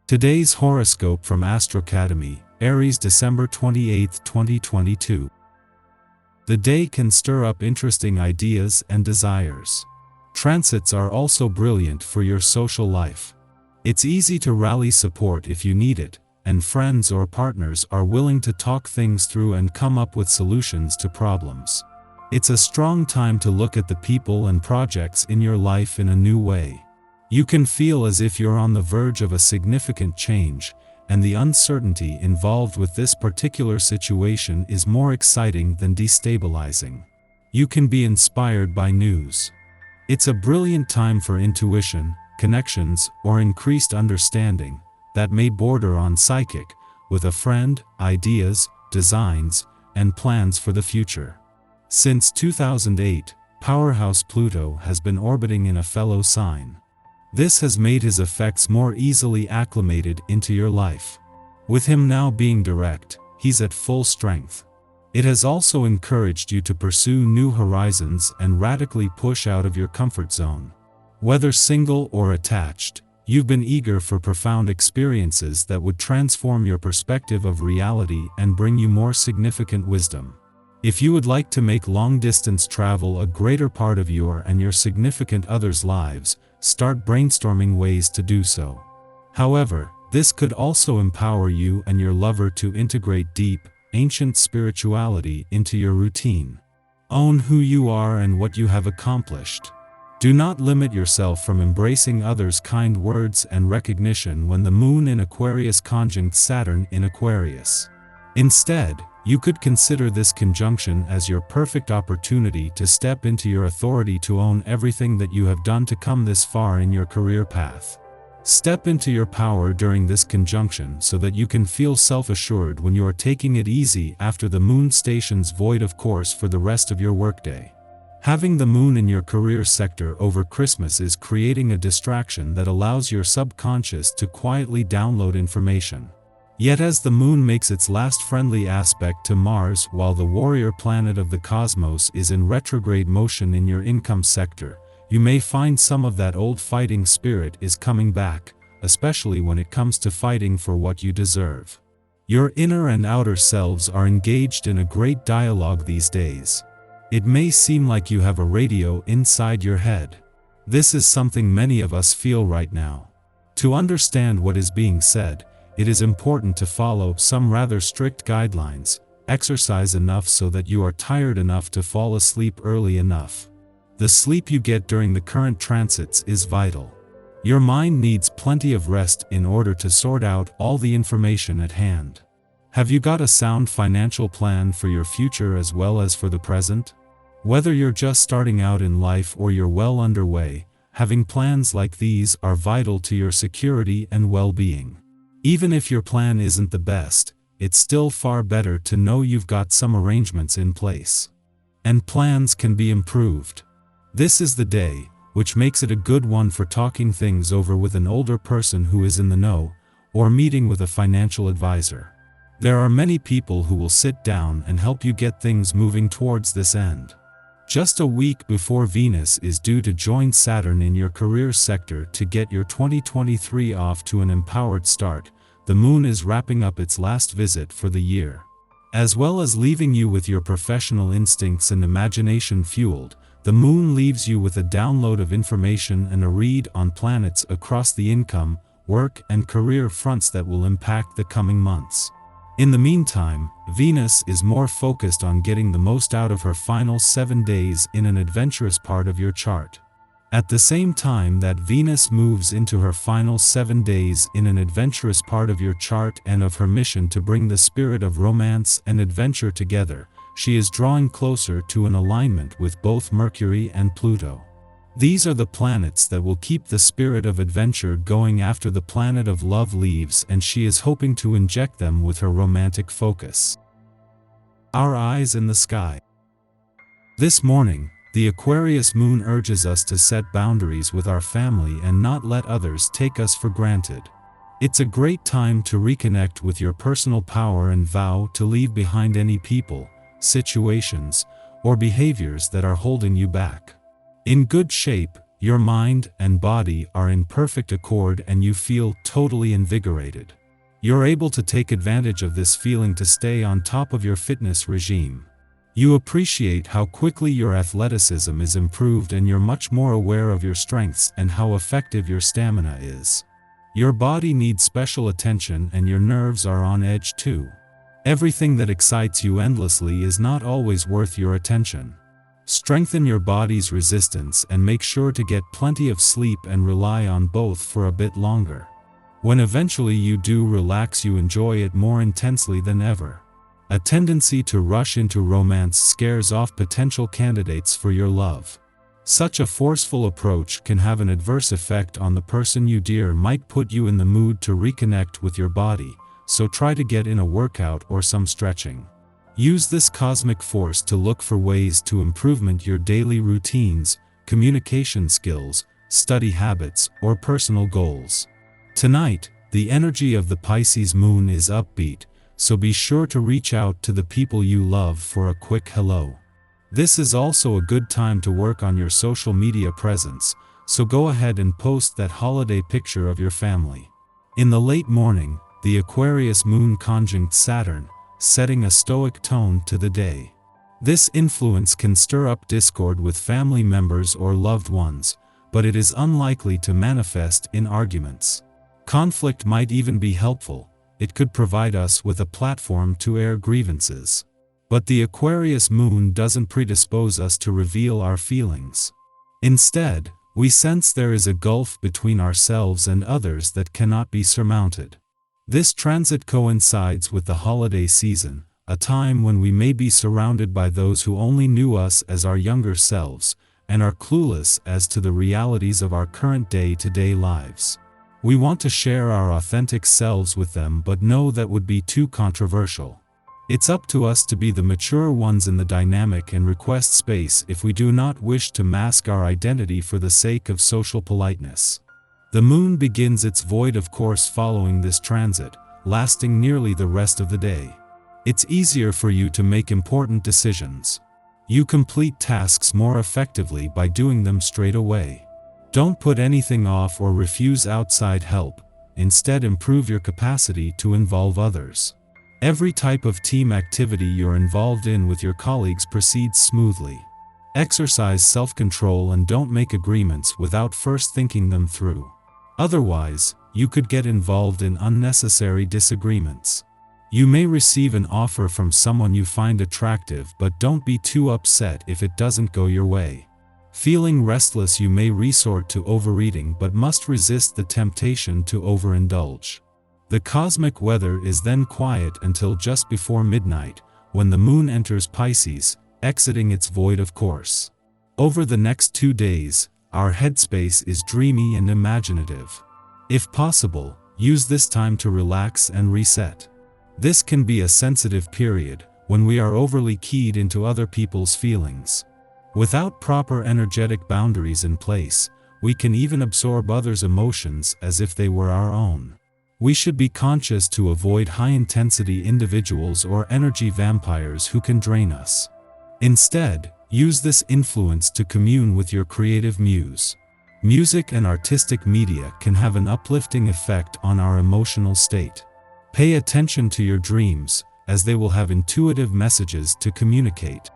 Today's horoscope from Astrocademy, Aries, December 28, 2022. The day can stir up interesting ideas and desires. Transits are also brilliant for your social life. It's easy to rally support if you need it, and friends or partners are willing to talk things through and come up with solutions to problems. It's a strong time to look at the people and projects in your life in a new way. You can feel as if you're on the verge of a significant change, and the uncertainty involved with this particular situation is more exciting than destabilizing. You can be inspired by news. It's a brilliant time for intuition, connections, or increased understanding that may border on psychic, with a friend, ideas, designs, and plans for the future. Since 2008, powerhouse Pluto has been orbiting in a fellow sign. This has made his effects more easily acclimated into your life. With him now being direct, he's at full strength. It has also encouraged you to pursue new horizons and radically push out of your comfort zone. Whether single or attached, you've been eager for profound experiences that would transform your perspective of reality and bring you more significant wisdom. If you would like to make long-distance travel a greater part of your and your significant other's lives, start brainstorming ways to do so. However, this could also empower you and your lover to integrate deep, ancient spirituality into your routine. Own who you are and what you have accomplished. Do not limit yourself from embracing others' kind words and recognition when the moon in Aquarius conjunct Saturn in Aquarius. Instead, you could consider this conjunction as your perfect opportunity to step into your authority to own everything that you have done to come this far in your career path. Step into your power during this conjunction so that you can feel self-assured when you are taking it easy after the moon stations void of course for the rest of your workday. Having the moon in your career sector over Christmas is creating a distraction that allows your subconscious to quietly download information. Yet as the moon makes its last friendly aspect to Mars while the warrior planet of the cosmos is in retrograde motion in your income sector, you may find some of that old fighting spirit is coming back, especially when it comes to fighting for what you deserve. Your inner and outer selves are engaged in a great dialogue these days. It may seem like you have a radio inside your head. This is something many of us feel right now. To understand what is being said, it is important to follow some rather strict guidelines, exercise enough so that you are tired enough to fall asleep early enough. The sleep you get during the current transits is vital. Your mind needs plenty of rest in order to sort out all the information at hand. Have you got a sound financial plan for your future as well as for the present? Whether you're just starting out in life or you're well underway, having plans like these are vital to your security and well-being. Even if your plan isn't the best, it's still far better to know you've got some arrangements in place. And plans can be improved. This is the day, which makes it a good one for talking things over with an older person who is in the know, or meeting with a financial advisor. There are many people who will sit down and help you get things moving towards this end. Just a week before Venus is due to join Saturn in your career sector to get your 2023 off to an empowered start, the moon is wrapping up its last visit for the year. As well as leaving you with your professional instincts and imagination fueled, the moon leaves you with a download of information and a read on planets across the income, work, and career fronts that will impact the coming months. In the meantime, Venus is more focused on getting the most out of her final 7 days in an adventurous part of your chart. At the same time that Venus moves into her final 7 days in an adventurous part of your chart and of her mission to bring the spirit of romance and adventure together, she is drawing closer to an alignment with both Mercury and Pluto. These are the planets that will keep the spirit of adventure going after the planet of love leaves, and she is hoping to inject them with her romantic focus. Our eyes in the sky. This morning, the Aquarius moon urges us to set boundaries with our family and not let others take us for granted. It's a great time to reconnect with your personal power and vow to leave behind any people, situations, or behaviors that are holding you back. In good shape, Your mind and body are in perfect accord and you feel totally invigorated. You're able to take advantage of this feeling to stay on top of your fitness regime. You appreciate how quickly your athleticism is improved and you're much more aware of your strengths and how effective your stamina is. Your body needs special attention and your nerves are on edge too. Everything that excites you endlessly is not always worth your attention. Strengthen your body's resistance and make sure to get plenty of sleep and rely on both for a bit longer. When eventually you do relax, you enjoy it more intensely than ever. A tendency to rush into romance scares off potential candidates for your love. Such a forceful approach can have an adverse effect on the person you dear, might put you in the mood to reconnect with your body, so try to get in a workout or some stretching. Use this cosmic force to look for ways to improve your daily routines, communication skills, study habits, or personal goals. Tonight, the energy of the Pisces moon is upbeat, so be sure to reach out to the people you love for a quick hello. This is also a good time to work on your social media presence, so go ahead and post that holiday picture of your family. In the late morning, the Aquarius moon conjunct Saturn, setting a stoic tone to the day. This influence can stir up discord with family members or loved ones, but it is unlikely to manifest in arguments. Conflict might even be helpful. It could provide us with a platform to air grievances. But the Aquarius moon doesn't predispose us to reveal our feelings. Instead, we sense there is a gulf between ourselves and others that cannot be surmounted. This transit coincides with the holiday season, a time when we may be surrounded by those who only knew us as our younger selves, and are clueless as to the realities of our current day-to-day lives. We want to share our authentic selves with them, but know that would be too controversial. It's up to us to be the mature ones in the dynamic and request space if we do not wish to mask our identity for the sake of social politeness. The moon begins its void of course following this transit, lasting nearly the rest of the day. It's easier for you to make important decisions. You complete tasks more effectively by doing them straight away. Don't put anything off or refuse outside help, instead improve your capacity to involve others. Every type of team activity you're involved in with your colleagues proceeds smoothly. Exercise self-control and don't make agreements without first thinking them through. Otherwise, you could get involved in unnecessary disagreements. You may receive an offer from someone you find attractive, but don't be too upset if it doesn't go your way. Feeling restless, you may resort to overeating but must resist the temptation to overindulge. The cosmic weather is then quiet until just before midnight, when the moon enters Pisces, exiting its void of course. Over the next 2 days, our headspace is dreamy and imaginative. If possible, use this time to relax and reset. This can be a sensitive period, when we are overly keyed into other people's feelings. Without proper energetic boundaries in place, we can even absorb others' emotions as if they were our own. We should be conscious to avoid high-intensity individuals or energy vampires who can drain us. Instead, use this influence to commune with your creative muse. Music and artistic media can have an uplifting effect on our emotional state. Pay attention to your dreams, as they will have intuitive messages to communicate.